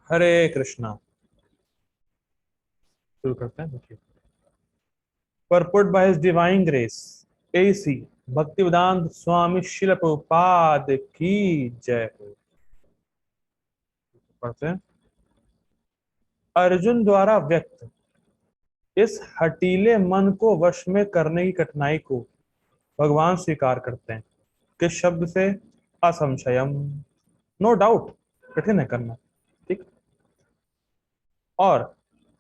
हरे कृष्णा। शुरू करते हैं। देखिए, purport by his divine grace A C Bhaktivedanta Swami Srila Prabhupada की जय हो। पढ़ते हैं। अर्जुन द्वारा व्यक्त इस हठीले मन को वश में करने की कठिनाई को भगवान स्वीकार करते हैं। किस शब्द से? असंशयम। नो डाउट, कठिन है करना। ठीक। और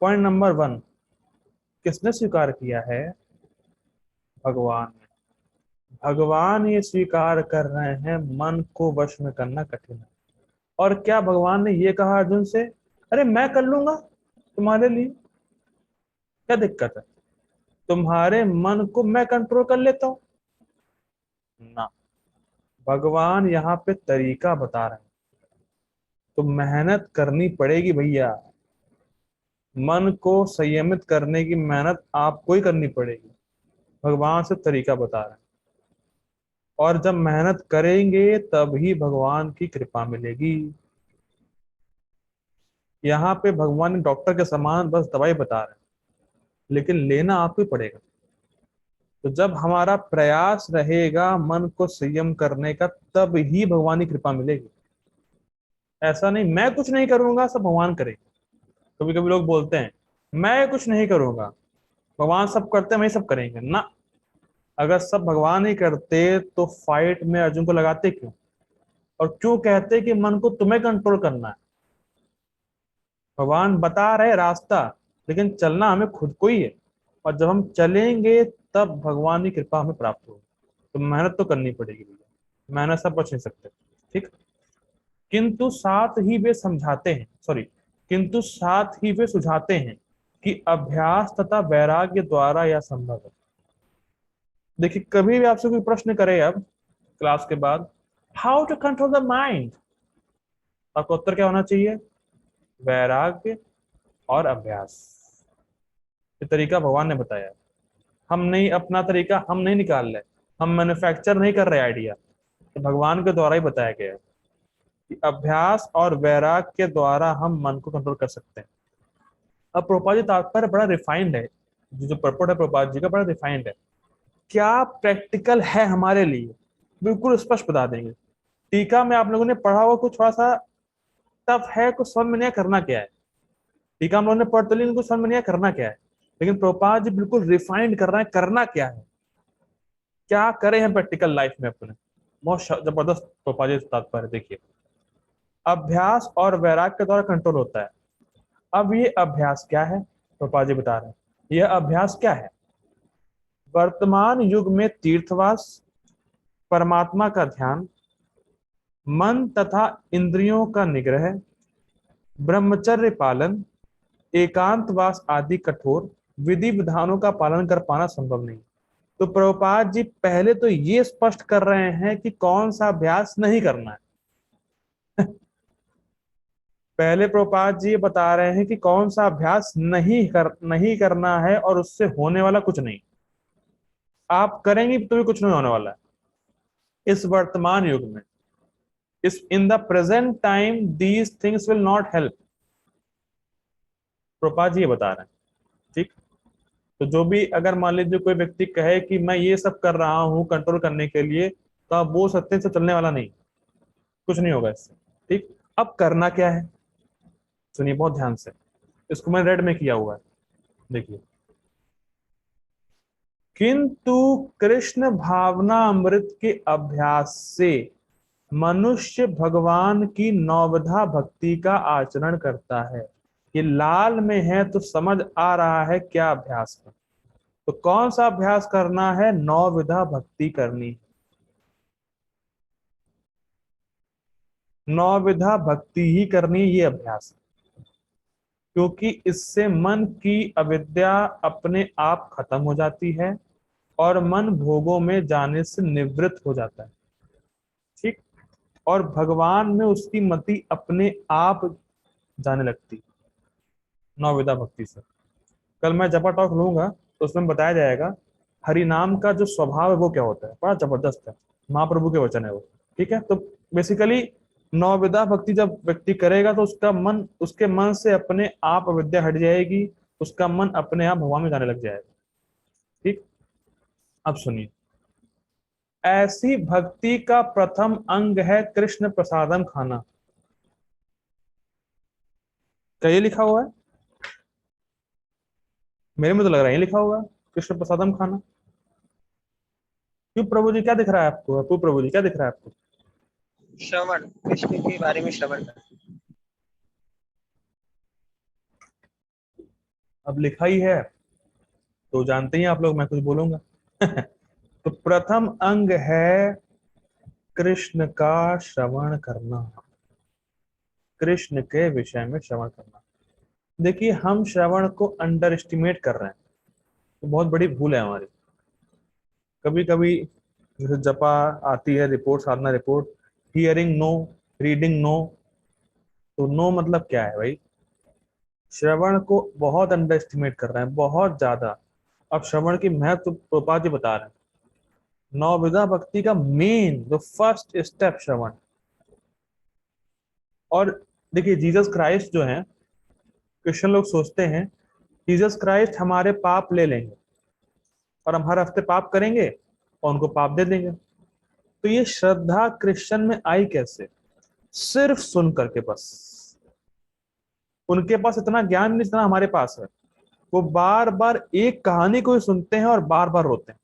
पॉइंट नंबर वन, किसने स्वीकार किया है? भगवान ने। भगवान ये स्वीकार कर रहे हैं मन को वश में करना कठिन है। और क्या भगवान ने ये कहा अर्जुन से, अरे मैं कर लूंगा तुम्हारे लिए, क्या दिक्कत है, तुम्हारे मन को मैं कंट्रोल कर लेता हूं ना। भगवान यहाँ पे तरीका बता रहे हैं। तो मेहनत करनी पड़ेगी भैया। मन को संयमित करने की मेहनत आपको ही करनी पड़ेगी। भगवान से तरीका बता रहे हैं। और जब मेहनत करेंगे तभी भगवान की कृपा मिलेगी। यहाँ पे भगवान डॉक्टर के समान बस दवाई बता रहे हैं, लेकिन लेना आपको ही पड़ेगा। तो जब हमारा प्रयास रहेगा मन को संयम करने का, तब ही भगवान की कृपा मिलेगी। ऐसा नहीं मैं कुछ नहीं करूंगा सब भगवान करेगा। कभी कभी लोग बोलते हैं मैं कुछ नहीं करूंगा, भगवान सब करते हैं वही सब करेंगे ना। अगर सब भगवान ही करते तो फाइट में अर्जुन को लगाते क्यों? और क्यों कहते कि मन को तुम्हें कंट्रोल करना है? भगवान बता रहे रास्ता, लेकिन चलना हमें खुद को ही है। और जब हम चलेंगे तब भगवान की कृपा हमें प्राप्त होगी। तो मेहनत तो करनी पड़ेगी भैया, मेहनत सब बच नहीं सकते। ठीक। किंतु साथ ही वे समझाते हैं, सॉरी, किंतु साथ ही वे सुझाते हैं कि अभ्यास तथा वैराग्य द्वारा यह संभव है। देखिए, कभी भी आपसे कोई प्रश्न करे अब क्लास के बाद, how to control the mind, आपका उत्तर क्या होना चाहिए? वैराग्य और अभ्यास। ये तरीका भगवान ने बताया। हम नहीं, अपना तरीका हम नहीं निकाल रहे, हम मैन्युफैक्चर नहीं कर रहे आइडिया, तो भगवान के द्वारा ही बताया गया है कि अभ्यास और वैराग्य के द्वारा हम मन को कंट्रोल कर सकते हैं। अब प्रभुपाद जी तात्पर्य बड़ा रिफाइंड है, जो पर्पट है प्रभुपाद जी का बड़ा रिफाइंड है। क्या प्रैक्टिकल है हमारे लिए, बिल्कुल स्पष्ट बता देंगे। टीका में आप लोगों ने पढ़ा हुआ कुछ थोड़ा सा टफ है, कुछ समझ में नहीं आया करना क्या है। टीका हम लोगों ने पढ़ तो ली, कुछ समझ में नहीं आया करना क्या है। लेकिन प्रभुपाद जी बिल्कुल रिफाइंड कर रहे हैं करना क्या है, क्या करें हम प्रैक्टिकल लाइफ में अपने। बहुत जबरदस्त प्रभुपाद जी तात्पर्य देखिए। अभ्यास और वैराग्य के द्वारा कंट्रोल होता है। अब ये अभ्यास क्या है? प्रभुपाद जी बता रहे हैं यह अभ्यास क्या है। वर्तमान युग में तीर्थवास, परमात्मा का ध्यान, मन तथा इंद्रियों का निग्रह, ब्रह्मचर्य पालन, एकांतवास आदि कठोर विधि विधानों का पालन कर पाना संभव नहीं। तो प्रभुपाद जी पहले तो ये स्पष्ट कर रहे हैं कि कौन सा अभ्यास नहीं करना है। पहले प्रभुपाद जी बता रहे हैं कि कौन सा अभ्यास नहीं करना है, और उससे होने वाला कुछ नहीं। आप करेंगे तो भी कुछ नहीं होने वाला है इस वर्तमान युग में। इस in the present time these things will not help. Prabhupada ji ये बता रहे हैं। ठीक। तो जो भी, अगर मान लीजिए कोई व्यक्ति कहे कि मैं ये सब कर रहा हूं कंट्रोल करने के लिए, तो आप वो सत्य से चलने वाला नहीं, कुछ नहीं होगा इससे। ठीक। अब करना क्या है, सुनिए बहुत ध्यान से। इसको मैंने रेड में किया हुआ है, देखिए। किंतु कृष्ण भावना अमृत के अभ्यास से मनुष्य भगवान की नौविधा भक्ति का आचरण करता है। ये लाल में है तो समझ आ रहा है क्या अभ्यास है। तो कौन सा अभ्यास करना है? नौविधा भक्ति करनी है। नौविधा भक्ति ही करनी, ये अभ्यास है। क्योंकि इससे मन की अविद्या अपने आप खत्म हो जाती है और मन भोगों में जाने से निवृत्त हो जाता है। ठीक। और भगवान में उसकी मति अपने आप जाने लगती, नौविधा भक्ति से। कल मैं जपा टॉक लूंगा तो उसमें बताया जाएगा हरि नाम का जो स्वभाव है वो क्या होता है, बड़ा जबरदस्त है। महाप्रभु के वचन है वो। ठीक है। तो बेसिकली नौविधा भक्ति जब व्यक्ति करेगा तो उसके मन से अपने आप अविद्या हट जाएगी, उसका मन अपने आप भगवान में जाने लग जाएगा। ठीक, अब सुनिए, ऐसी भक्ति का प्रथम अंग है कृष्ण प्रसादम खाना। क्या ये लिखा हुआ है? मेरे में तो लग रहा है ये लिखा होगा, कृष्ण प्रसादम खाना। क्यों प्रभु जी, क्या दिख रहा है आपको? अपू प्रभु जी, क्या दिख रहा है आपको? श्रवण, कृष्ण के बारे में श्रवण करना। अब लिखा ही है तो जानते ही आप लोग, मैं कुछ बोलूंगा। तो प्रथम अंग है कृष्ण का श्रवण करना, कृष्ण के विषय में श्रवण करना। देखिए, हम श्रवण को अंडर एस्टिमेट कर रहे हैं, तो बहुत बड़ी भूल है हमारी। कभी कभी जैसे जपा आती है रिपोर्ट, साधना report, hearing no, reading no. तो नो मतलब क्या है भाई? श्रवण को बहुत अंडर एस्टिमेट कर रहे हैं, बहुत ज्यादा। अब श्रवण की महत्व प्रभुपाद जी बता रहे हैं। नौविधा भक्ति का मेन जो फर्स्ट स्टेप श्रवण। और देखिए, जीसस क्राइस्ट जो है, क्रिश्चियन लोग सोचते हैं जीसस क्राइस्ट हमारे पाप ले लेंगे और हम हर हफ्ते पाप करेंगे और उनको पाप दे देंगे। तो ये श्रद्धा क्रिश्चियन में आई कैसे? सिर्फ सुन करके बस। उनके पास इतना ज्ञान नहीं जितना हमारे पास है। वो बार बार एक कहानी को ही सुनते हैं और बार बार रोते हैं,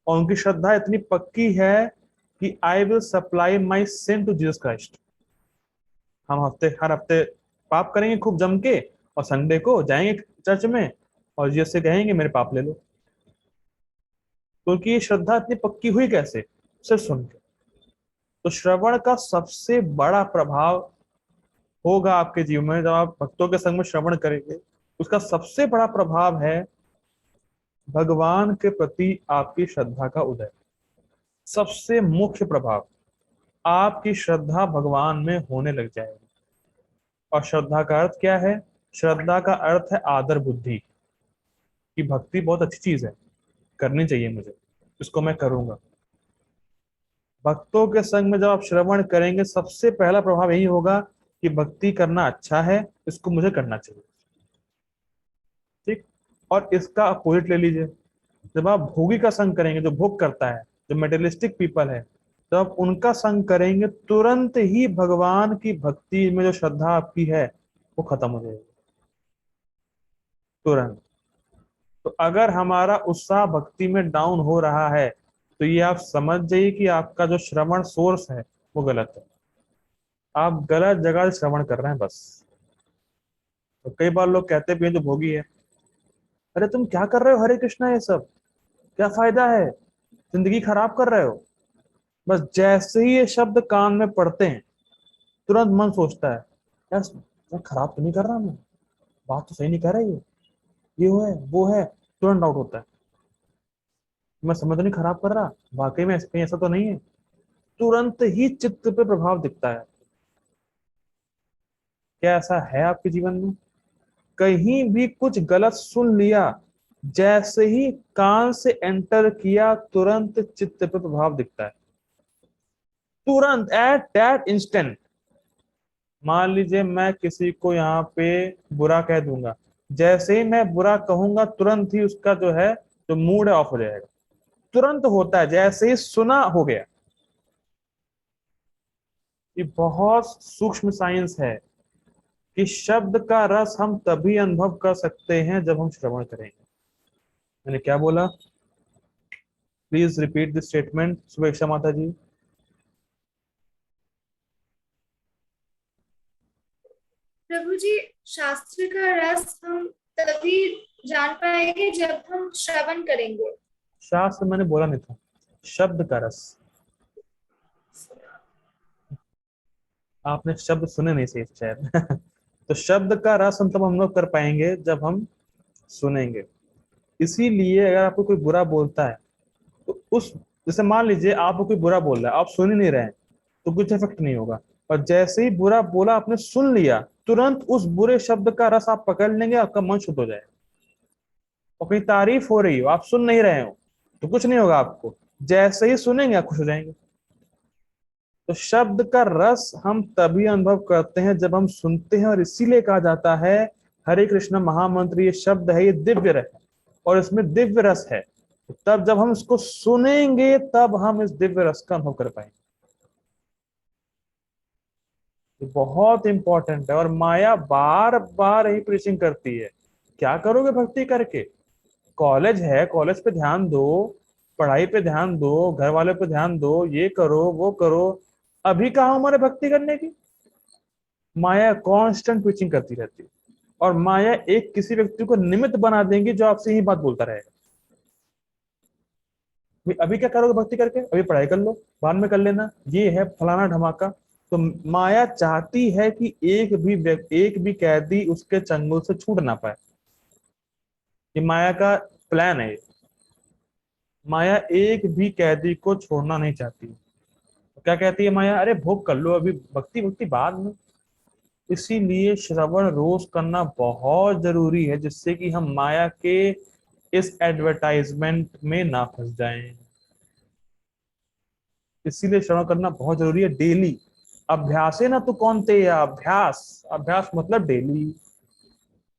और उनकी श्रद्धा इतनी पक्की है कि I will supply my sin to Jesus Christ. हम हर हफ्ते पाप करेंगे खूब जम के, और संडे को जाएंगे चर्च में और जीसस से कहेंगे मेरे पाप ले लो। क्योंकि ये श्रद्धा इतनी पक्की हुई कैसे? सिर्फ सुन के। तो श्रवण का सबसे बड़ा प्रभाव होगा आपके जीवन में जब आप भक्तों के संग में श्रवण करेंगे। उसका सबसे बड़ा प्रभाव है भगवान के प्रति आपकी श्रद्धा का उदय। सबसे मुख्य प्रभाव, आपकी श्रद्धा भगवान में होने लग जाएगी। और श्रद्धा का अर्थ क्या है? श्रद्धा का अर्थ है आदर बुद्धि, कि भक्ति बहुत अच्छी चीज है, करनी चाहिए मुझे, इसको मैं करूंगा। भक्तों के संग में जब आप श्रवण करेंगे, सबसे पहला प्रभाव यही होगा कि भक्ति करना अच्छा है, इसको मुझे करना चाहिए। ठीक। और इसका अपोजिट ले लीजिए, जब आप भोगी का संग करेंगे, जो भोग करता है, जो मेटेरियलिस्टिक पीपल है, जब आप उनका संग करेंगे, तुरंत ही भगवान की भक्ति में जो श्रद्धा आपकी है वो खत्म हो जाएगी, तुरंत। तो अगर हमारा उत्साह भक्ति में डाउन हो रहा है, तो ये आप समझ जाइए कि आपका जो श्रवण सोर्स है वो गलत है। आप गलत जगह से श्रवण कर रहे हैं बस। तो कई बार लोग कहते भी हैं जो भोगी है, अरे तुम क्या कर रहे हो, हरे कृष्णा ये सब क्या फायदा है, जिंदगी खराब कर रहे हो। बस जैसे ही ये शब्द कान में पड़ते हैं, तुरंत मन सोचता है यार मैं खराब तो नहीं कर रहा, मैं बात तो सही नहीं कर रही है, ये वो है। तुरंत डाउट होता है, मैं समझ नहीं खराब कर रहा, वाकई में कहीं ऐसा तो नहीं है। तुरंत ही चित्त पे प्रभाव दिखता है। क्या ऐसा है आपके जीवन में? कहीं भी कुछ गलत सुन लिया, जैसे ही कान से एंटर किया, तुरंत चित्त पे प्रभाव दिखता है, तुरंत, एट दैट इंस्टेंट। मान लीजिए मैं किसी को यहाँ पे बुरा कह दूंगा, जैसे ही मैं बुरा कहूंगा, तुरंत ही उसका जो है, जो मूड है, ऑफ हो जाएगा। तुरंत होता है, जैसे ही सुना हो गया। ये बहुत सूक्ष्म साइंस है कि शब्द का रस हम तभी अनुभव कर सकते हैं जब हम श्रवण करेंगे। मैंने क्या बोला? प्लीज रिपीट दिस स्टेटमेंट, शुभेच्छा माता जी। प्रभु जी, शास्त्र का रस हम तभी जान पाएंगे जब हम श्रवण करेंगे। शास्त्र मैंने बोला नहीं था, शब्द का रस। आपने शब्द सुने नहीं सही शायद। तो शब्द का रस हम तब हम लोग कर पाएंगे जब हम सुनेंगे। इसीलिए अगर आपको कोई बुरा बोलता है, तो उस, जैसे मान लीजिए आपको कोई बुरा बोल रहा है, आप सुन ही नहीं रहे हैं, तो कुछ इफेक्ट नहीं होगा। और जैसे ही बुरा बोला, आपने सुन लिया, तुरंत उस बुरे शब्द का रस आप पकड़ लेंगे, आपका मन शुद्ध हो जाएगा। और कहीं तारीफ हो रही हो, आप सुन नहीं रहे हो, तो कुछ नहीं होगा आपको। जैसे ही सुनेंगे आप खुश हो जाएंगे। तो शब्द का रस हम तभी अनुभव करते हैं जब हम सुनते हैं, और इसीलिए कहा जाता है हरे कृष्ण महामंत्र ये शब्द है, ये दिव्य रस है और इसमें दिव्य रस है। तब जब हम इसको सुनेंगे तब हम इस दिव्य रस का अनुभव कर पाएंगे। ये बहुत इंपॉर्टेंट है। और माया बार बार यही प्रीचिंग करती है, क्या करोगे भक्ति करके? कॉलेज है, कॉलेज पे ध्यान दो, पढ़ाई पे ध्यान दो, घर वाले पे ध्यान दो, ये करो वो करो, अभी कहाँ उम्र है भक्ति करने की? माया कांस्टेंट प्रीचिंग करती रहती है, और माया एक किसी व्यक्ति को निमित्त बना देंगी जो आपसे ही बात बोलता रहेगा। अभी क्या करोगे भक्ति करके? अभी पढ़ाई कर लो, बाद में कर लेना, ये है फलाना धमाका। तो माया चाहती है कि एक भी कैदी उसके चंगुल से छूट ना पाए। ये माया का प्लान है। माया एक भी कैदी को छोड़ना नहीं चाहती। तो क्या कहती है माया? अरे भोग कर लो, अभी भक्ति भक्ति बाद में। इसीलिए श्रवण रोज करना बहुत जरूरी है, जिससे कि हम माया के इस एडवर्टाइजमेंट में ना फंस जाएं। इसीलिए श्रवण करना बहुत जरूरी है डेली। अभ्यास है ना तो कौन ते अभ्यास, अभ्यास मतलब डेली।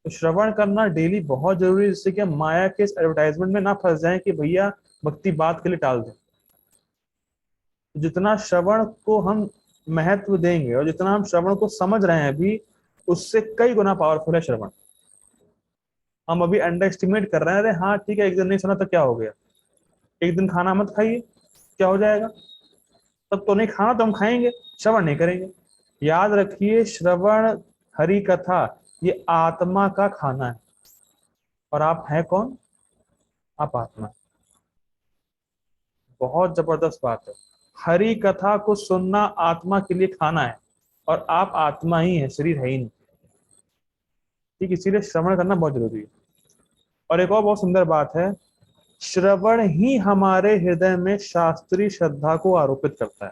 तो श्रवण करना डेली बहुत जरूरी है, जिससे कि हम माया के इस एडवर्टाइजमेंट में ना फंस जाएं कि भैया भक्ति बात के लिए टाल दें। जितना श्रवण को हम महत्व देंगे और जितना हम श्रवण को समझ रहे हैं अभी, उससे कई गुना पावरफुल है श्रवण। हम अभी अंडर एस्टिमेट कर रहे हैं, अरे हाँ ठीक है एक दिन नहीं सुना तो क्या हो गया, एक दिन खाना मत खाइए क्या हो जाएगा, तब तो नहीं खाना तो हम खाएंगे, श्रवण नहीं करेंगे। याद रखिए श्रवण हरि कथा ये आत्मा का खाना है, और आप हैं कौन? आप आत्मा। बहुत जबरदस्त बात है। हरि कथा को सुनना आत्मा के लिए खाना है, और आप आत्मा ही है, शरीर है ही नहीं। ठीक, इसीलिए श्रवण करना बहुत जरूरी है। और एक और बहुत सुंदर बात है, श्रवण ही हमारे हृदय में शास्त्रीय श्रद्धा को आरोपित करता है।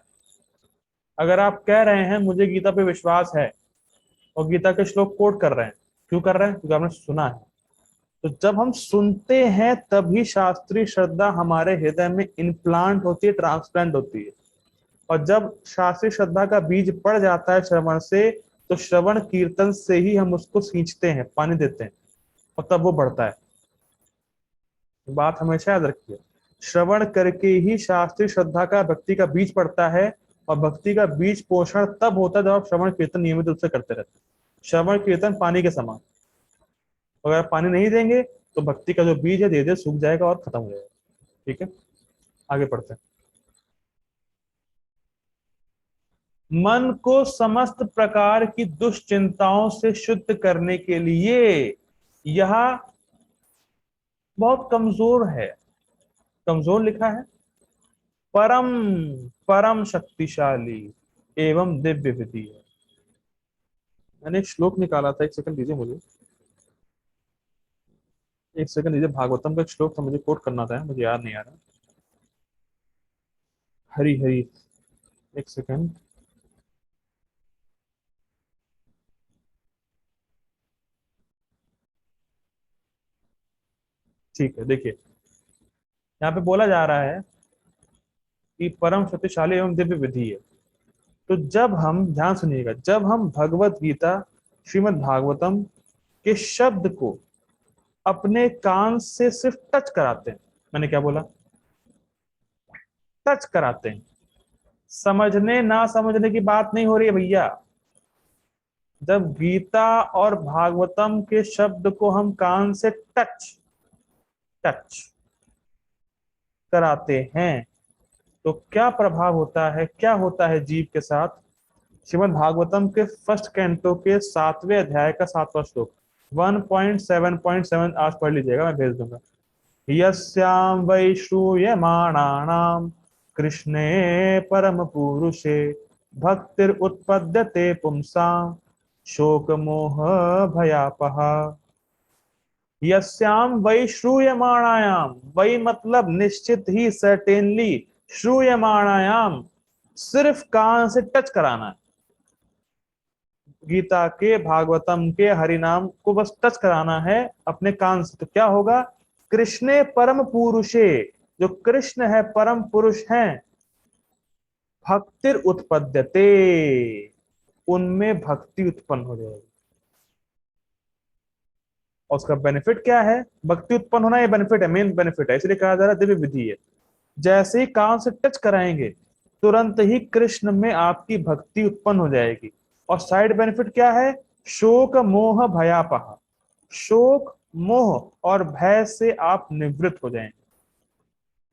अगर आप कह रहे हैं मुझे गीता पे विश्वास है और गीता के श्लोक कोट कर रहे हैं, क्यों कर रहे हैं? क्योंकि आपने सुना है। तो जब हम सुनते हैं तभी शास्त्रीय श्रद्धा हमारे हृदय में इम्प्लांट होती है, ट्रांसप्लांट होती है। और जब शास्त्रीय श्रद्धा का बीज पड़ जाता है श्रवण से, तो श्रवण कीर्तन से ही हम उसको सींचते हैं, पानी देते हैं, और तब वो बढ़ता है। बात हमेशा याद रखिए, श्रवण करके ही शास्त्रीय श्रद्धा का भक्ति का बीज पड़ता है, और भक्ति का बीज पोषण तब होता है जब आप श्रवण कीर्तन नियमित रूप से करते रहते हैं। श्रवण कीर्तन पानी के समान, अगर आप पानी नहीं देंगे तो भक्ति का जो बीज है धीरे धीरे सूख जाएगा और खत्म हो जाएगा। ठीक है, आगे पढ़ते हैं। मन को समस्त प्रकार की दुश्चिंताओं से शुद्ध करने के लिए यह बहुत कमजोर है, कमजोर लिखा है, परम परम शक्तिशाली एवं दिव्य विधि है। मैंने एक श्लोक निकाला था, एक सेकंड दीजिए मुझे, एक सेकंड दीजिए। भागवतम का एक श्लोक था, मुझे कोट करना था, मुझे याद नहीं आ रहा। हरी हरी, एक सेकंड। ठीक है, देखिए यहाँ पे बोला जा रहा है कि परम शक्तिशाली एवं दिव्य विधि है। तो जब हम, ध्यान सुनिएगा, जब हम भगवत गीता श्रीमद् भागवतम के शब्द को अपने कान से सिर्फ टच कराते हैं, मैंने क्या बोला? टच कराते हैं, समझने ना समझने की बात नहीं हो रही है भैया। जब गीता और भागवतम के शब्द को हम कान से टच टच कराते हैं तो क्या प्रभाव होता है, क्या होता है जीव के साथ? श्रीमद् भागवतम के फर्स्ट कैंटो के 7वें अध्याय का 7वां श्लोक 1.7.7 आज पढ़ लीजिएगा, मैं भेज दूंगा। यस्याम वै श्रूयमाणानाम कृष्णे परम पुरुषे भक्तिर उत्पद्यते पुंसाम शोक मोह भयापह। यस्याम वै श्रूयमाणायाम, वै मतलब निश्चित ही, सर्टेनली, श्रूयमाणायाम सिर्फ कान से टच कराना है, गीता के भागवतम के हरिनाम को बस टच कराना है अपने कान से, तो क्या होगा? कृष्णे परम पुरुषे, जो कृष्ण है परम पुरुष हैं, भक्तिर उत्पद्यते, उनमें भक्ति उत्पन्न हो जाएगी। और उसका बेनिफिट क्या है? भक्ति उत्पन्न होना ये बेनिफिट है, मेन बेनिफिट है, इसलिए कहा जा रहा है दिव्य विधि है। जैसे ही कान से टच कराएंगे तुरंत ही कृष्ण में आपकी भक्ति उत्पन्न हो जाएगी। और साइड बेनिफिट क्या है? शोक मोह भयापहा, शोक मोह और भय से आप निवृत्त हो जाएंगे,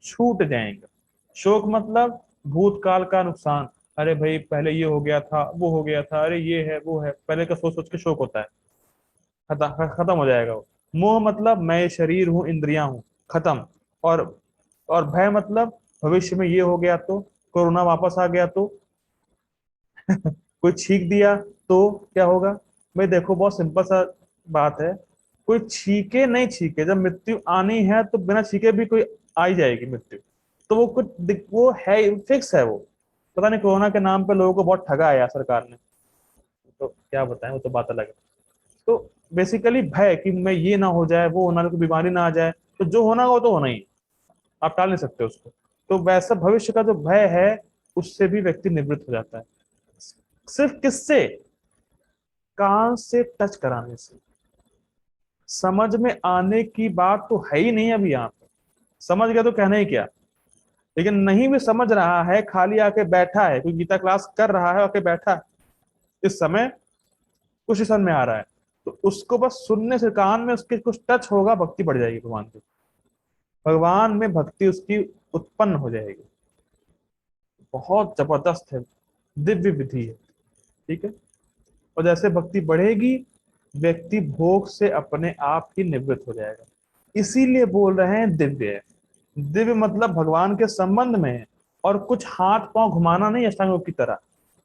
छूट जाएंगे। शोक मतलब भूतकाल का नुकसान, अरे भाई पहले ये हो गया था, वो हो गया था, अरे ये है वो है, पहले का सोच सोच के शोक होता है, खत्म हो जाएगा वो। मोह मतलब मैं ये शरीर हूँ, इंद्रियां हूँ, खत्म। और और भय मतलब भविष्य में ये हो गया तो, कोरोना वापस आ गया तो, कोई छींक दिया तो क्या होगा? भाई देखो बहुत सिंपल सा बात है, कोई छीके नहीं छीके, जब मृत्यु आनी है तो बिना छीके भी कोई आ ही जाएगी मृत्यु। तो वो कुछ वो है, फिक्स है वो। पता नहीं कोरोना के नाम पे लोगों को बहुत ठगा है यार सरकार ने, तो क्या बताएं, वो तो बात अलग है। तो बेसिकली भय कि मैं ये ना हो जाए, वो होना, कोई बीमारी ना आ जाए, तो जो होना वो तो होना ही है, आप टाल नहीं सकते उसको। तो वैसा भविष्य का जो भय है उससे भी व्यक्ति निवृत्त हो जाता है। सिर्फ किससे? कान से टच कराने से। समझ में आने की बात तो है ही नहीं अभी यहाँ पे, समझ गया तो कहना ही क्या। लेकिन नहीं भी समझ रहा है, खाली आके बैठा है, कोई गीता क्लास कर रहा है, आके बैठा है, इस समय कुछ ही समझ में आ रहा है, तो उसको बस सुनने से, कान में उसके कुछ टच होगा, भक्ति बढ़ जाएगी भगवान की, भगवान में भक्ति उसकी उत्पन्न हो जाएगी। बहुत जबरदस्त है, दिव्य विधि है। ठीक है। और जैसे भक्ति बढ़ेगी व्यक्ति भोग से अपने आप ही निवृत्त हो जाएगा। इसीलिए बोल रहे हैं दिव्य है। दिव्य मतलब भगवान के संबंध में है, और कुछ हाथ पांव घुमाना नहीं अष्टांग योग की तरह,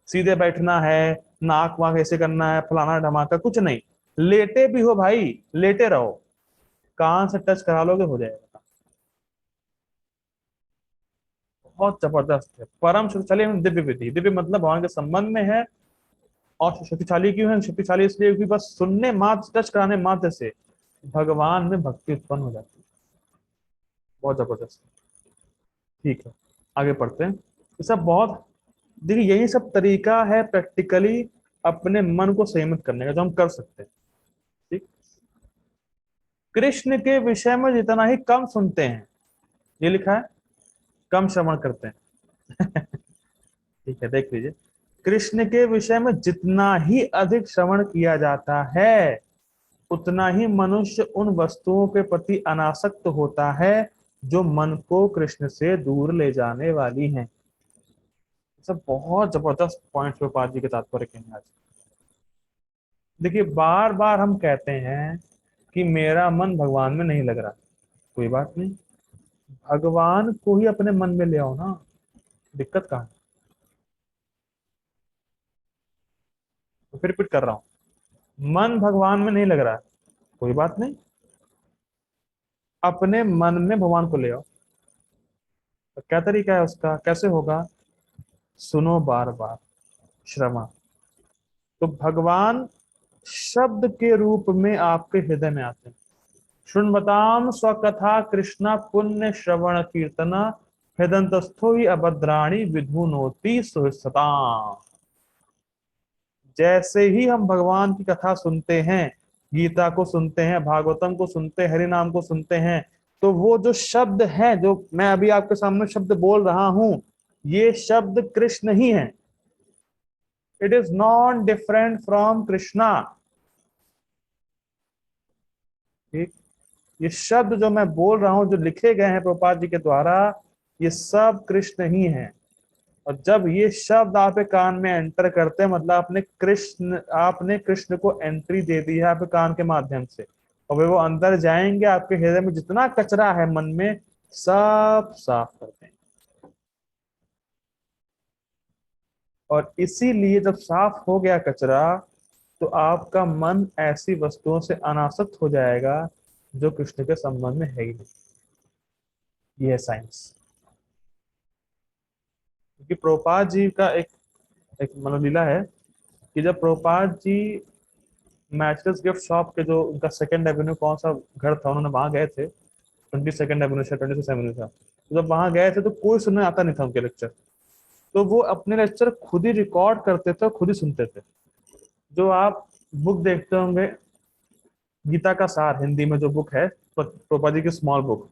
सीधे बैठना है, नाक वाक ऐसे करना है, फलाना धमाका, कुछ नहीं। लेटे भी हो भाई, लेटे रहो, कान से टच करा लोगे हो जाएगा। बहुत जबरदस्त है, परम शक्तिशाली। हम दिव्य विधि, दिव्य मतलब भगवान के संबंध में है। और शक्तिशाली क्यों है? शक्तिशाली इसलिए क्योंकि बस सुनने मात्र, टच कराने मात्र से भगवान में भक्ति उत्पन्न हो जाती है। बहुत जबरदस्त। ठीक है, आगे पढ़ते हैं। ये सब बहुत, देखिए यही सब तरीका है प्रैक्टिकली अपने मन को संयमित करने का, जो हम कर सकते हैं। ठीक। कृष्ण के विषय में जितना ही कम सुनते हैं, ये लिखा है, कम श्रवण करते हैं। ठीक है, देख लीजिए। कृष्ण के विषय में जितना ही अधिक श्रवण किया जाता है उतना ही मनुष्य उन वस्तुओं के प्रति अनासक्त होता है जो मन को कृष्ण से दूर ले जाने वाली हैं। सब बहुत जबरदस्त पॉइंट प्रभुपाद जी के तात्पर्य के हैं आज। देखिए बार बार हम कहते हैं कि मेरा मन भगवान में नहीं लग रहा, कोई बात नहीं, भगवान को ही अपने मन में ले आओ ना, दिक्कत कहाँ है? तो फिर रिपीट कर रहा हूं, मन भगवान में नहीं लग रहा है, कोई बात नहीं, अपने मन में भगवान को ले आओ। तो क्या तरीका है उसका, कैसे होगा? सुनो बार बार, श्रवण। तो भगवान शब्द के रूप में आपके हृदय में आते हैं। शृण्वताम स्वकथा कृष्णा पुण्य श्रवण कीर्तना हृदंतस्थो ही अभद्राणी विधुनोति सुहृत्सताम्। जैसे ही हम भगवान की कथा सुनते हैं, गीता को सुनते हैं, भागवतम को सुनते हैं, हरि नाम को सुनते हैं, तो वो जो शब्द है, जो मैं अभी आपके सामने शब्द बोल रहा हूं, ये शब्द कृष्ण ही है। It is not different from Krishna. ठीक। ये शब्द जो मैं बोल रहा हूं, जो लिखे गए हैं प्रभुपाद जी के द्वारा, ये सब कृष्ण ही है। और जब ये शब्द आपके कान में एंटर करते हैं, मतलब आपने कृष्ण को एंट्री दे दी है आपके कान के माध्यम से, और वे वो अंदर जाएंगे, आपके हृदय में जितना कचरा है मन में सब साफ कर देंगे। और इसीलिए जब साफ हो गया कचरा, तो आपका मन ऐसी वस्तुओं से अनासक्त हो जाएगा जो कृष्ण के संबंध में है ही नहीं। ये है साइंस। क्योंकि प्रभुपाद जी का एक एक मनोलीला है कि जब Prabhupada ji matchless gift shop के, जो उनका सेकंड एवेन्यू कौन सा घर था, उन्होंने वहां गए थे, 22nd एवेन्यू से 26th एवेन्यू था, तो जब वहां गए थे तो कोई सुनने आता नहीं था उनके लेक्चर। तो वो अपने लेक्चर खुद ही रिकॉर्ड करते थे और खुद ही सुनते थे। जो आप बुक देखते होंगे, गीता का सार हिंदी में जो बुक है, प्रभुपाद जी की small book,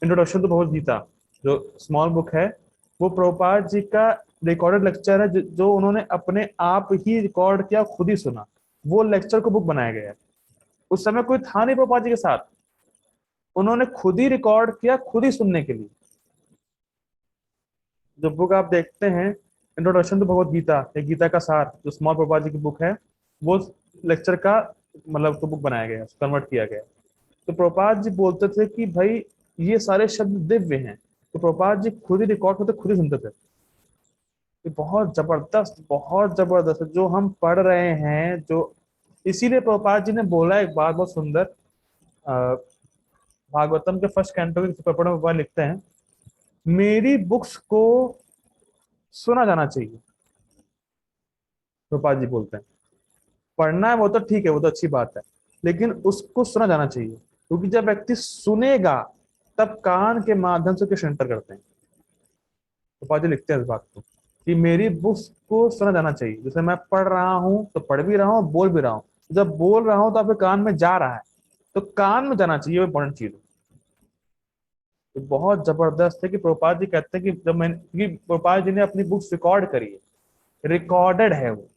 introduction to Bhagavad Gita, जो स्मॉल बुक है, वो प्रभुपाद जी का रिकॉर्डेड लेक्चर है, जो उन्होंने अपने आप ही रिकॉर्ड किया, खुद ही सुना। वो लेक्चर को बुक बनाया गया है। उस समय कोई था नहीं प्रभुपाद जी के साथ, उन्होंने खुद ही रिकॉर्ड किया, खुद ही सुनने के लिए। जो बुक आप देखते हैं, इंट्रोडक्शन टू भगवद गीता, या गीता का सार, जो स्मॉल प्रभुपाद जी की बुक है, वो लेक्चर का मतलब तो बुक बनाया गया है, कन्वर्ट किया गया है। तो प्रभुपाद जी बोलते थे कि भाई ये सारे शब्द दिव्य हैं, तो प्रभुपाद जी खुद ही रिकॉर्ड करते, खुद ही सुनते थे। ये बहुत जबरदस्त है जो हम पढ़ रहे हैं। जो इसीलिए प्रभुपाद जी ने बोला एक बात बहुत सुंदर, अ, भागवतम के फर्स्ट कैंटो के प्रपड़ में प्रभुपाद लिखते हैं, मेरी बुक्स को सुना जाना चाहिए। प्रभुपाद जी बोलते हैं पढ़ना है वो तो ठीक है, वो तो अच्छी बात है, लेकिन उसको सुना जाना चाहिए, क्योंकि जब व्यक्ति सुनेगा तब कान के माध्यम से कृष्ण एंटर करते हैं। प्रभुपाद जी लिखते हैं इस बात को कि मेरी बुक्स को सुना जाना चाहिए। जैसे मैं पढ़ रहा हूँ तो पढ़ भी रहा हूँ, बोल भी रहा हूँ, जब बोल रहा हूँ तो आपके कान में जा रहा है, तो कान में जाना चाहिए, वो इंपॉर्टेंट चीज है। तो बहुत जबरदस्त है कि प्रभुपाद जी कहते हैं कि जब मैंने, क्योंकि प्रभुपाद जी ने अपनी बुक्स रिकॉर्ड करी है, रिकॉर्डेड है, वो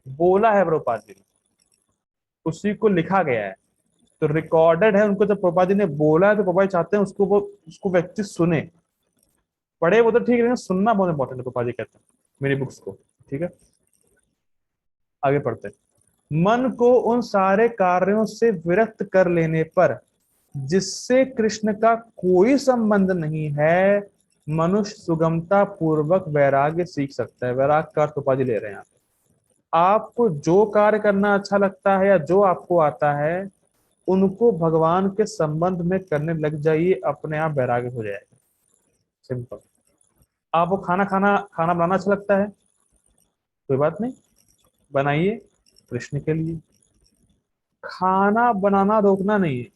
बोला है प्रभुपाद जी ने, उसी को लिखा गया है, तो रिकॉर्डेड है उनको। जब प्रभुपाद जी ने बोला है तो प्रभुपाद जी चाहते हैं उसको व्यक्ति सुने। पढ़े वो तो ठीक है, लेकिन सुनना बहुत इंपॉर्टेंट है, प्रभुपाद जी कहते हैं मेरी बुक्स को। ठीक है, आगे पढ़ते हैं। मन को उन सारे कार्यों से विरक्त कर लेने पर, जिससे कृष्ण का कोई संबंध नहीं है, मनुष्य सुगमता पूर्वक वैराग्य सीख सकता है। वैराग का अर्थ प्रभुपाद जी ले रहे हैं यहाँ पे। आपको जो कार्य करना अच्छा लगता है या जो आपको आता है, उनको भगवान के संबंध में करने लग जाइए, अपने आप वैराग्य हो जाएगा। सिंपल। आपको खाना खाना खाना बनाना अच्छा लगता है, कोई बात नहीं, बनाइए कृष्ण के लिए। खाना बनाना रोकना नहीं है,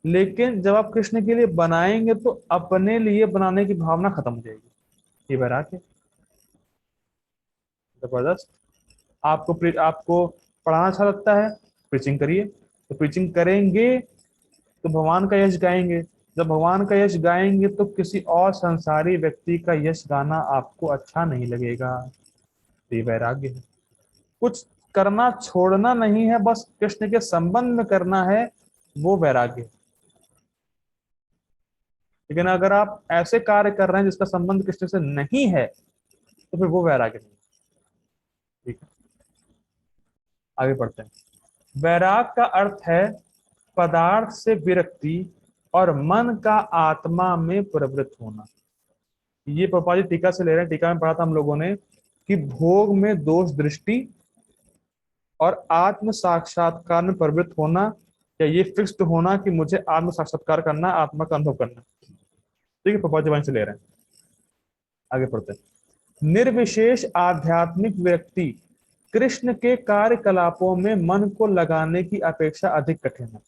लेकिन जब आप कृष्ण के लिए बनाएंगे तो अपने लिए बनाने की भावना खत्म हो जाएगी। ये वैराग्य। जबरदस्त। आपको पढ़ाना अच्छा लगता है, प्रीचिंग करिए, तो प्रीचिंग करेंगे तो भगवान का यश गाएंगे। जब भगवान का यश गाएंगे तो किसी और संसारी व्यक्ति का यश गाना आपको अच्छा नहीं लगेगा। ये वैराग्य है। कुछ करना छोड़ना नहीं है, बस कृष्ण के संबंध में करना है, वो वैराग्य है। लेकिन अगर आप ऐसे कार्य कर रहे हैं जिसका संबंध कृष्ण से नहीं है, तो फिर वो वैराग्य नहीं। ठीक है, आगे बढ़ते हैं। वैराग का अर्थ है पदार्थ से विरक्ति और मन का आत्मा में प्रवृत्त होना। ये प्रभुपाद जी टीका से ले रहे हैं। टीका में पढ़ा था हम लोगों ने कि भोग में दोष दृष्टि और आत्म साक्षात्कार में प्रवृत्त होना, या ये फिक्स्ड होना कि मुझे आत्म साक्षात्कार करना, आत्मा का अनुभव करना। ठीक है, प्रभुपाद जी वहीं से ले रहे हैं। आगे पढ़ते हैं। निर्विशेष आध्यात्मिक व्यक्ति कृष्ण के कार्यकलापों में मन को लगाने की अपेक्षा अधिक कठिन है।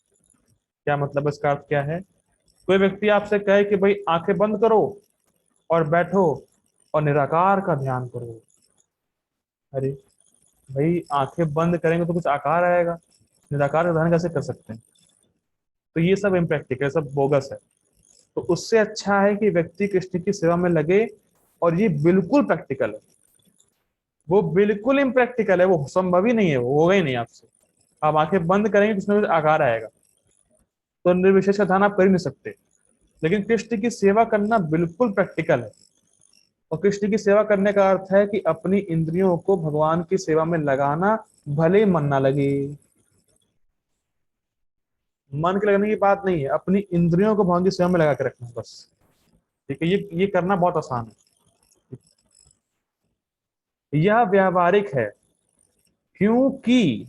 क्या मतलब, इसका अर्थ क्या है? कोई व्यक्ति आपसे कहे कि भाई आंखें बंद करो और बैठो और निराकार का ध्यान करो। अरे भाई, आंखें बंद करेंगे तो कुछ आकार आएगा, निराकार का ध्यान कैसे कर सकते हैं? तो ये सब इम्प्रैक्टिकल, सब बोगस है। तो उससे अच्छा है कि व्यक्ति कृष्ण की सेवा में लगे, और ये बिल्कुल प्रैक्टिकल है, वो बिल्कुल इम्प्रैक्टिकल है, वो संभव ही नहीं है, वो होगा ही नहीं आपसे। आप आंखें बंद करेंगे तो उसमें आकार आएगा, तो निर्विशेष का ध्यान आप कर ही नहीं सकते। लेकिन कृष्ण की सेवा करना बिल्कुल प्रैक्टिकल है। और कृष्ण की सेवा करने का अर्थ है कि अपनी इंद्रियों को भगवान की सेवा में लगाना, भले मन ना लगे। मन के लगने की बात नहीं है, अपनी इंद्रियों को भगवान की सेवा में लगा के रखना है बस। ठीक है, ये करना बहुत आसान है। यह व्यावहारिक है, क्योंकि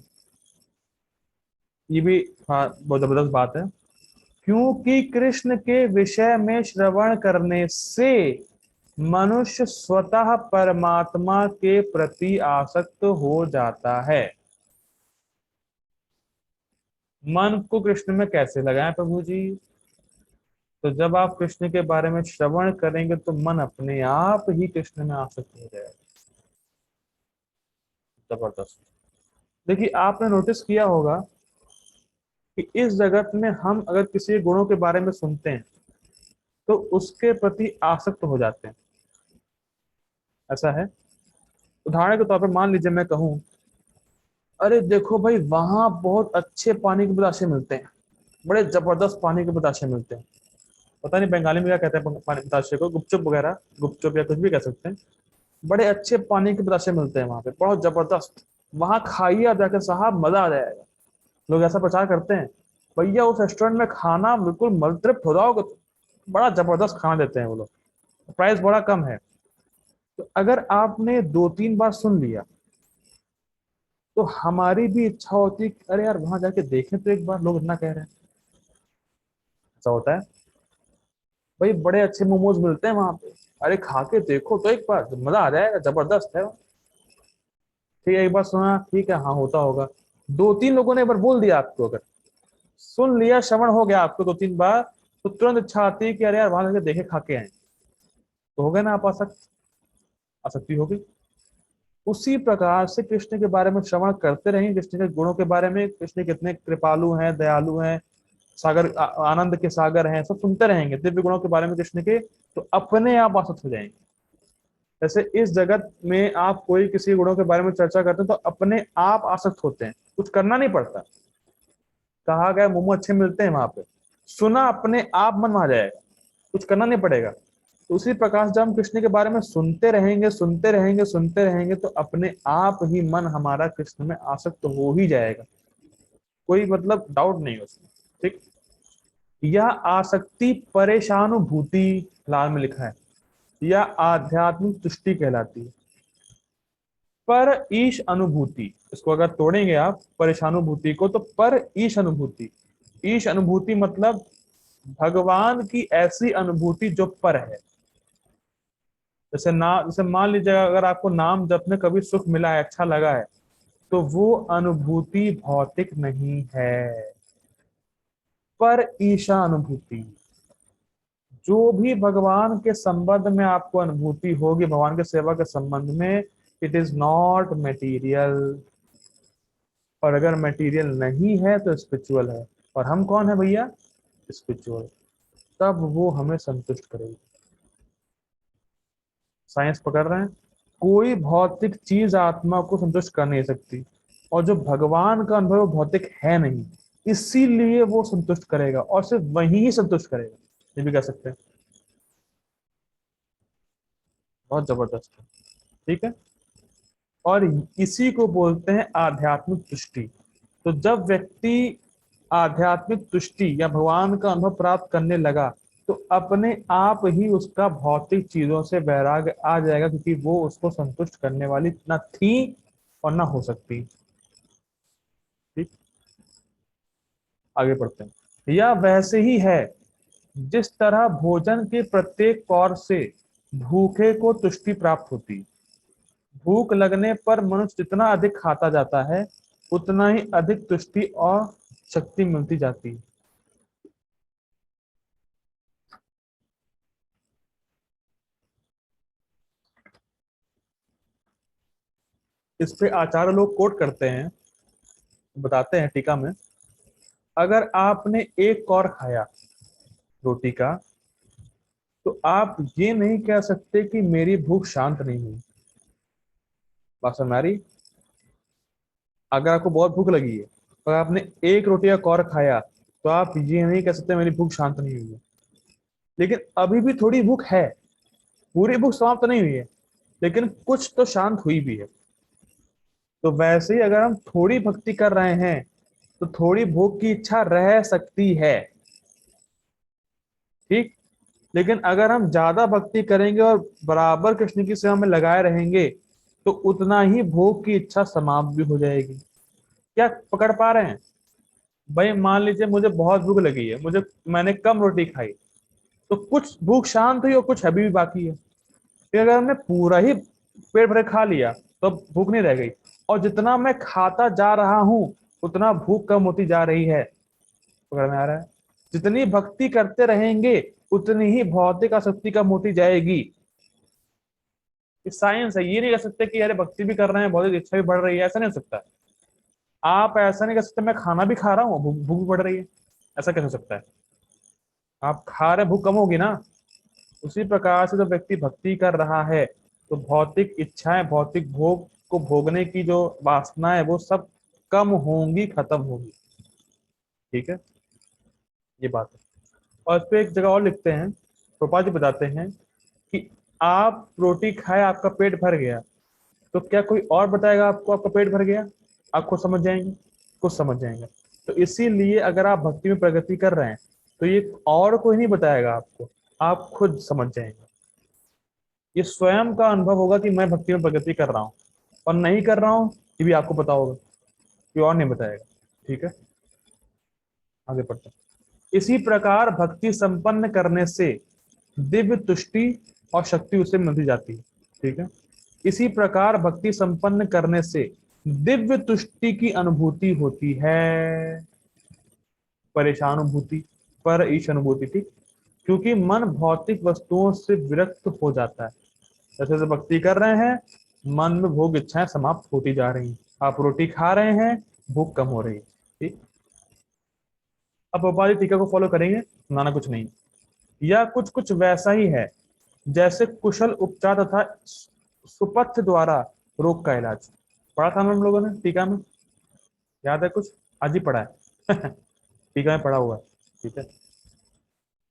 ये भी, हाँ, बहुत जबरदस्त बात है, क्योंकि कृष्ण के विषय में श्रवण करने से मनुष्य स्वतः परमात्मा के प्रति आसक्त हो जाता है। मन को कृष्ण में कैसे लगाएं प्रभु जी? तो जब आप कृष्ण के बारे में श्रवण करेंगे तो मन अपने आप ही कृष्ण में आसक्त हो जाएगा। जबरदस्त। देखिए आपने नोटिस किया होगा कि इस जगत में हम अगर किसी गुणों के बारे में सुनते हैं तो उसके प्रति आसक्त हो जाते हैं, ऐसा है। उदाहरण के तौर पर मान लीजिए मैं कहूँ, अरे देखो भाई वहां बहुत अच्छे पानी के बताशे मिलते हैं, बड़े जबरदस्त पानी के बताशे मिलते हैं। पता नहीं बंगाली में क्या कहते हैं पानी बताशे को, गुपचुप वगैरह, गुपचुप या कुछ भी कह सकते हैं। बड़े अच्छे पानी के बताशे मिलते हैं वहां पे, बहुत जबरदस्त। वहां खाइए आप जाके साहब, मजा आ जाएगा। लोग ऐसा प्रचार करते हैं, भैया उस रेस्टोरेंट में खाना बिल्कुल मलतृप्त हो जाओगे, तो बड़ा जबरदस्त खाना देते हैं वो लोग, प्राइस बड़ा कम है। तो अगर आपने 2-3 बार सुन लिया तो हमारी भी इच्छा होती है कि अरे यार वहां जाके देखें तो एक बार, लोग इतना कह रहे हैं। ऐसा होता है भाई, बड़े अच्छे मोमोज मिलते हैं वहां पे, अरे खा के देखो तो एक बार, मजा आ जाएगा, जबरदस्त है। ठीक है, एक बार सुना, ठीक है, हाँ होता होगा। 2-3 लोगों ने एक बार बोल दिया आपको, अगर सुन लिया, श्रवण हो गया आपको 2-3 बार, तो तुरंत इच्छा आती है कि अरे यार वहां जाके देखे खा के आए। तो हो गए ना आप आसक्त, आसक्ति हो गई। उसी प्रकार से कृष्ण के बारे में श्रवण करते रहें, कृष्ण के गुणों के बारे में, कृष्ण कितने कृपालु हैं, दयालु हैं, सागर आनंद के सागर हैं, सब सुनते रहेंगे दिव्य गुणों के बारे में कृष्ण के, तो अपने आप आसक्त हो जाएंगे। जैसे इस जगत में आप कोई किसी गुणों के बारे में चर्चा करते हैं तो अपने आप आसक्त होते हैं, कुछ करना नहीं पड़ता। कहा गया मोमो अच्छे मिलते हैं वहां पे, सुना, अपने आप मन आ जाएगा, कुछ करना नहीं पड़ेगा। तो उसी प्रकार से जब हम कृष्ण के बारे में सुनते रहेंगे, सुनते रहेंगे, सुनते रहेंगे, तो अपने आप ही मन हमारा कृष्ण में आसक्त हो ही जाएगा, कोई मतलब डाउट नहीं उसमें। ठीक, यह आसक्ति परेशानुभूति, लाल में लिखा है, यह आध्यात्मिक तुष्टि कहलाती है। पर ईश अनुभूति, इसको अगर तोड़ेंगे आप परेशानुभूति को, तो पर ईश अनुभूति, ईश अनुभूति मतलब भगवान की ऐसी अनुभूति जो पर है। जैसे मान लीजिए अगर आपको नाम जपने कभी सुख मिला है, अच्छा लगा है, तो वो अनुभूति भौतिक नहीं है। पर ईशा अनुभूति, जो भी भगवान के संबंध में आपको अनुभूति होगी, भगवान के सेवा के संबंध में, इट इज नॉट मटेरियल। और अगर मटेरियल नहीं है तो स्पिरिचुअल है। और हम कौन है भैया? स्पिरिचुअल। तब वो हमें संतुष्ट करेगी। साइंस पकड़ रहे हैं, कोई भौतिक चीज आत्मा को संतुष्ट कर नहीं सकती, और जो भगवान का अनुभव भौतिक है नहीं, इसीलिए वो संतुष्ट करेगा, और सिर्फ वही ही संतुष्ट करेगा, ये भी कह सकते हैं। बहुत जबरदस्त है। ठीक है, और इसी को बोलते हैं आध्यात्मिक तुष्टि। तो जब व्यक्ति आध्यात्मिक तुष्टि या भगवान का अनुभव प्राप्त करने लगा, तो अपने आप ही उसका भौतिक चीजों से वैराग्य आ जाएगा, क्योंकि वो उसको संतुष्ट करने वाली ना थी और ना हो सकती। ठीक, आगे बढ़ते हैं। या वैसे ही है जिस तरह भोजन के प्रत्येक कौर से भूखे को तुष्टि प्राप्त होती। भूख लगने पर मनुष्य जितना अधिक खाता जाता है, उतना ही अधिक तुष्टि और शक्ति मिलती जाती है। इस पे आचार्य लोग कोट करते हैं, बताते हैं टीका में, अगर आपने एक कौर खाया रोटी का, तो आप ये नहीं कह सकते कि मेरी भूख शांत नहीं हुई। बात समझ आ रही? अगर आपको बहुत भूख लगी है और आपने एक रोटी का कौर खाया, तो आप ये नहीं कह सकते मेरी भूख शांत नहीं हुई है। लेकिन अभी भी थोड़ी भूख है, पूरी भूख समाप्त नहीं हुई है, लेकिन कुछ तो शांत हुई भी है। तो वैसे ही अगर हम थोड़ी भक्ति कर रहे हैं, तो थोड़ी भूख की इच्छा रह सकती है। ठीक, लेकिन अगर हम ज्यादा भक्ति करेंगे और बराबर कृष्ण की सेवा में लगाए रहेंगे, तो उतना ही भोग की इच्छा समाप्त भी हो जाएगी। क्या पकड़ पा रहे हैं भाई? मान लीजिए मुझे बहुत भूख लगी है, मैंने कम रोटी खाई, तो कुछ भूख शांत हुई और कुछ अभी भी बाकी है। फिर अगर हमने पूरा ही पेट भरे खा लिया तो भूख नहीं रह गई, और जितना मैं खाता जा रहा हूं उतना भूख कम होती जा रही है। पकड़ में आ रहा है? जितनी भक्ति करते रहेंगे उतनी ही भौतिक आसक्ति कम होती जाएगी। ये साइंस है। ये नहीं कह सकते कि अरे भक्ति भी कर रहे हैं, भौतिक इच्छा भी बढ़ रही है, ऐसा नहीं हो सकता। आप ऐसा नहीं कह सकते मैं खाना भी खा रहा हूँ, भूख भूख भी बढ़ रही है, ऐसा कैसे हो सकता है? आप खा रहे, भूख कम होगी ना। उसी प्रकार से जब व्यक्ति भक्ति कर रहा है तो भौतिक इच्छाएं, भौतिक भोग को भोगने की जो वासना है वो सब कम होंगी, खत्म होगी। ठीक है, ये बात है। और इस पे एक जगह और लिखते हैं, प्रभुपाद जी बताते हैं कि आप रोटी खाए, आपका पेट भर गया, तो क्या कोई और बताएगा आपको आपका पेट भर गया? आप खुद समझ जाएंगे, खुद समझ जाएंगे। तो इसीलिए अगर आप भक्ति में प्रगति कर रहे हैं तो ये और कोई नहीं बताएगा आपको, आप खुद समझ जाएंगे। ये स्वयं का अनुभव होगा कि मैं भक्ति में प्रगति कर रहा हूँ और नहीं कर रहा हूँ, ये भी आपको पता होगा, कोई और नहीं बताएगा। ठीक है, आगे पढ़ते हैं। इसी प्रकार भक्ति संपन्न करने से दिव्य तुष्टि और शक्ति उसे मिलती जाती है। ठीक है, इसी प्रकार भक्ति संपन्न करने से दिव्य तुष्टि की अनुभूति होती है, परेशानुभूति, पर ईश अनुभूति। ठीक, क्योंकि मन भौतिक वस्तुओं से विरक्त हो जाता है। जैसे जैसे भक्ति कर रहे हैं, मन में भोग इच्छाएं समाप्त होती जा रही हैं। आप रोटी खा रहे हैं, भूख कम हो रही है। ठीक, अब भोपाली टीका को फॉलो करेंगे, सुनाना कुछ नहीं। यह कुछ कुछ वैसा ही है जैसे कुशल उपचार तथा सुपथ्य द्वारा रोग का इलाज। पढ़ा था हम लोगों ने टीका में, याद है कुछ? आज ही पढ़ा है टीका में पढ़ा हुआ है। ठीक है,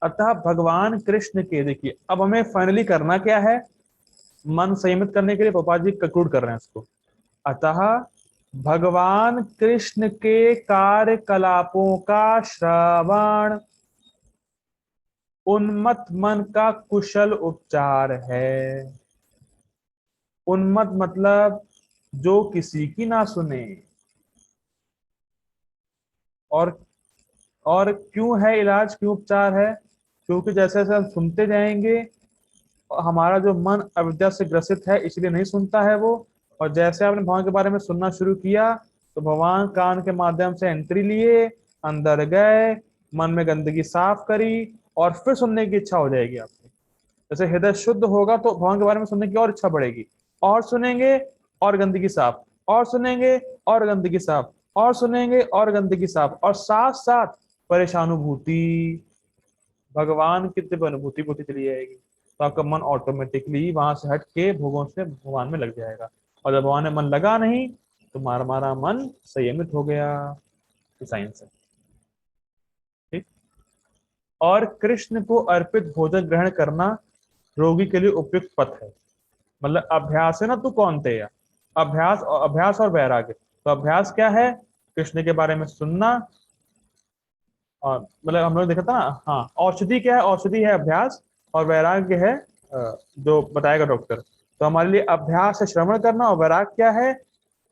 अतः भगवान कृष्ण के, देखिए अब हमें फाइनली करना क्या है, मन संयमित करने के लिए पापा जी कंक्लूड कर रहे हैं इसको। अतः भगवान कृष्ण के कार्यकलापों का श्रवण उन्मत्त मन का कुशल उपचार है। उन्मत्त मतलब जो किसी की ना सुने। और और क्यों है इलाज, क्यों उपचार है? क्योंकि जैसे जैसे हम सुनते जाएंगे, हमारा जो मन अविद्या से ग्रसित है इसलिए नहीं सुनता है वो। और जैसे आपने भगवान के बारे में सुनना शुरू किया तो भगवान कान के माध्यम से एंट्री लिए, अंदर गए, मन में गंदगी साफ करी और फिर सुनने की इच्छा हो जाएगी आपको। जैसे हृदय शुद्ध होगा तो भगवान के बारे में सुनने की और इच्छा बढ़ेगी, और सुनेंगे और गंदगी साफ, और सुनेंगे और गंदगी साफ, और सुनेंगे और गंदगी साफ, और साथ साथ परेशानुभूति, भगवान की दिव्य अनुभूति होती चली जाएगी। तो आपका मन ऑटोमेटिकली वहां से हट के भोगों से भगवान में लग जाएगा। और जब भगवान में मन लगा नहीं तो हमारा मन संयमित हो गया। साइंस है। ठीक, और कृष्ण को अर्पित भोजन ग्रहण करना रोगी के लिए उपयुक्त पथ है। मतलब अभ्यास है ना, तू कौन थे या अभ्यास और वैराग्य। तो अभ्यास क्या है? कृष्ण के बारे में सुनना। और मतलब हम लोग देखा था ना, हाँ, औषधि क्या है? औषधि है अभ्यास, और वैराग्य है जो बताएगा डॉक्टर। तो हमारे लिए अभ्यास है श्रवण करना, और वैराग्य क्या है?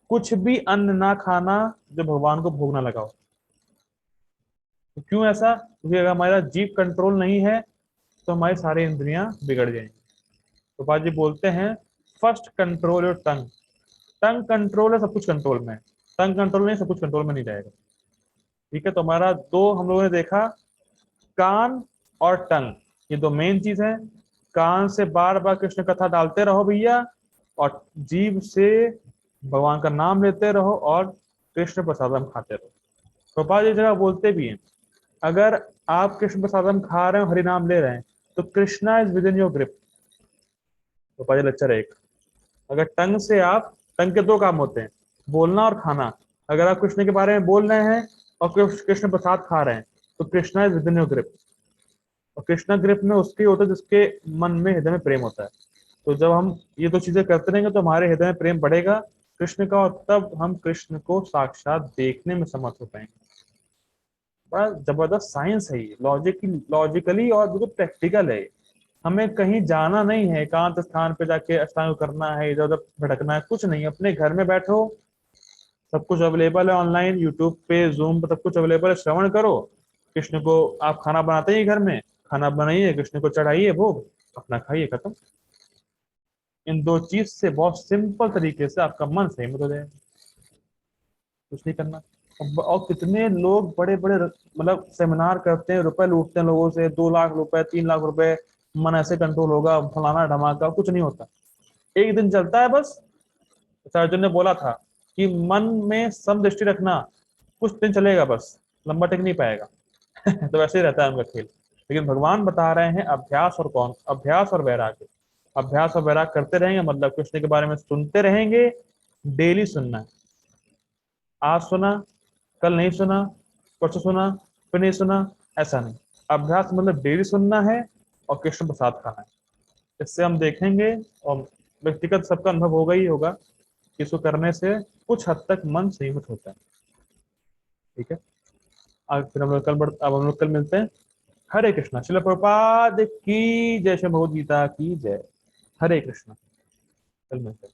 कुछ भी अन्न ना खाना जो भगवान को भोग ना लगाओ। तो क्यों ऐसा? क्योंकि अगर हमारा जीव कंट्रोल नहीं है तो हमारी सारी इंद्रियां बिगड़ जाएंगी। तो बाबा जी बोलते हैं first control your tongue. Tongue control है, सब कुछ कंट्रोल में है। टंग कंट्रोल नहीं, सब कुछ कंट्रोल में नहीं जाएगा। ठीक है, तो हमारा दो हम लोगों ने देखा, कान और टंग, ये दो मेन चीज है। कान से बार बार कृष्ण कथा डालते रहो भैया, और जीभ से भगवान का नाम लेते रहो और कृष्ण प्रसादम खाते रहो। गोपाल जी जगह बोलते भी हैं, अगर आप कृष्ण प्रसादम खा रहे हो, हरि नाम ले रहे हैं, तो Krishna is within your grip. Gopal ji lecture एक, अगर टंग से आप, टंग के दो काम होते हैं, बोलना और खाना। अगर आप कृष्ण के बारे में बोल रहे हैं और कृष्ण प्रसाद खा रहे हैं तो Krishna is within your grip. और कृष्णा ग्रिप में उसके होता है जिसके मन में, हृदय में प्रेम होता है। तो जब हम ये दो चीजें करते रहेंगे तो हमारे हृदय में प्रेम बढ़ेगा कृष्ण का, और तब हम कृष्ण को साक्षात देखने में समर्थ हो पाएंगे। बड़ा जबरदस्त साइंस है ये, लॉजिकली और बिल्कुल प्रैक्टिकल है। हमें कहीं जाना नहीं है, एकांत स्थान पे जाके अष्टांग करना है, इधर उधर भटकना है, कुछ नहीं। अपने घर में बैठो, सब कुछ अवेलेबल है ऑनलाइन, यूट्यूब पे, जूम पे, सब कुछ अवेलेबल है। श्रवण करो कृष्ण को। आप खाना बनाते ही घर में, खाना बनाइए, कृष्ण को चढ़ाइए भोग, अपना खाइए, खत्म। इन दो चीज से बहुत सिंपल तरीके से आपका मन सहमत हो जाएगा, कुछ नहीं करना। और कितने लोग बड़े बड़े मतलब सेमिनार करते हैं, रुपए लूटते हैं लोगों से, 2 लाख रुपए, 3 लाख रुपए, मन ऐसे कंट्रोल होगा, फलाना धमाका, कुछ नहीं होता। एक दिन चलता है बस। जैसे अर्जुन ने बोला था कि मन में समदृष्टि रखना, कुछ दिन चलेगा बस, लंबा टिक नहीं पाएगा। तो वैसे ही रहता है उनका खेल। लेकिन भगवान बता रहे हैं अभ्यास और कौन, अभ्यास और वैराग्य। अभ्यास और वैराग्य करते रहेंगे मतलब कृष्ण के बारे में सुनते रहेंगे, डेली सुनना है। आज सुना, कल नहीं सुना, परसों सुना, फिर नहीं सुना, ऐसा नहीं। अभ्यास मतलब डेली सुनना है और कृष्ण प्रसाद खाना है। इससे हम देखेंगे, और व्यक्तिगत सबका अनुभव होगा ही होगा, कि इसको करने से कुछ हद तक मन संयमित होता है। ठीक है, अब फिर हम लोग अब हम लोग कल मिलते हैं। हरे कृष्णा। श्रील प्रभुपाद की जय। श्री भगवद गीता की जय। हरे कृष्णा। कल मिलते हैं।